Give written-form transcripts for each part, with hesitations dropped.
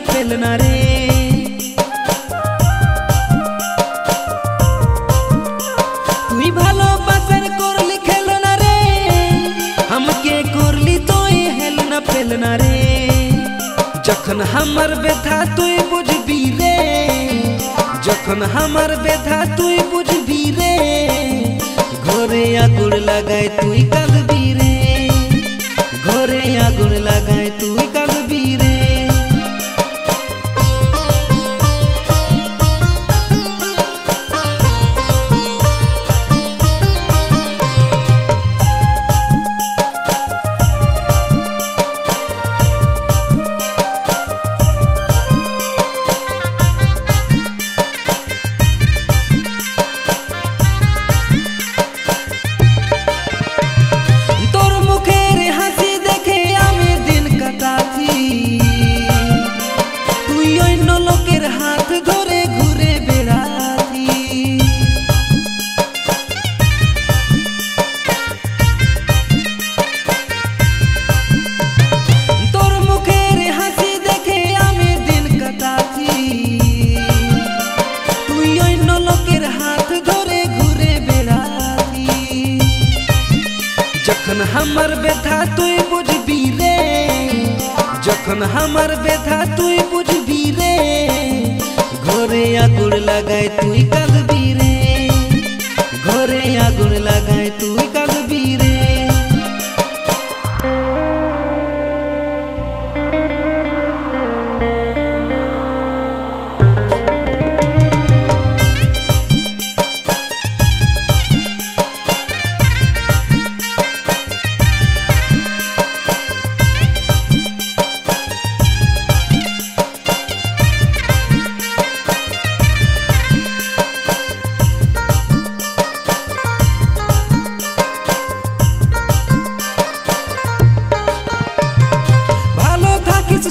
फेलना रे तुई भालोबासार करली खेलना रे हमके करली तोई हेलना फेलना रे जखन हमर व्यथा तुई बुझबी रे जखन हमर व्यथा तुई बुझबी रे घरे आगुड़ लगाए तुई कांदबी रे घरे आगुड़ लगाए तुई कांदबी रे जखन हमर व्यथा तुई बुझबी रे जखन हमर व्यथा तुई बुझबी रे घरे आगुड़ लगाए तुई कांदबी रे घरे आगुड़ लगाए तुई कांदबी रे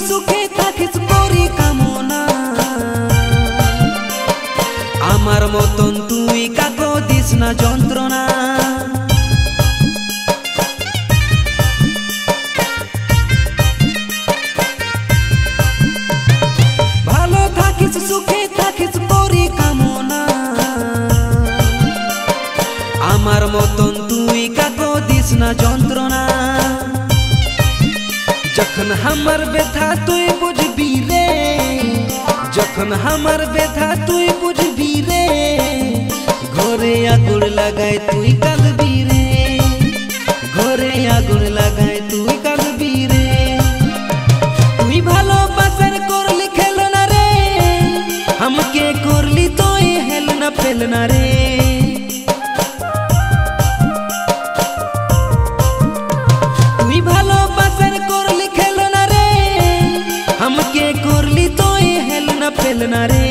सुखे থাকিস করি কামনা আমার মতন তুই কাকো দিস না যন্ত্রণা ভালো থাকিস সুখে থাকিস করি কামনা আমার মতন তুই কাকো দিস না যন্ত্রণা जखन हमर व्यथा तुई बुझबी रे जखन हमर व्यथा तुई बुझबी रे घरे आगुड़ लगाए तुई कांदबी रे घरे आगुड़ लगाए तुई कांदबी रे तुई भालोबासार करली खेलना रे हमके करली तोई हेलना फेलना रे तुई भालोबासार हमके करली तोई हेलना फेलना रे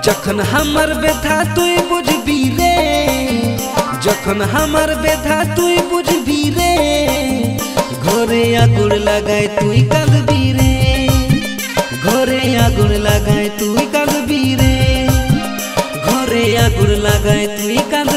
जखन हमर व्यथा तुई बुझबी रे जखन हमर व्यथा तुई बुझबी रे घरे आगुड़ लगाए तुई कांदबी रे घरे आगुड़ लगाए तुई कांदबी रे घरे आगुड़ लगाए तुई कांदबी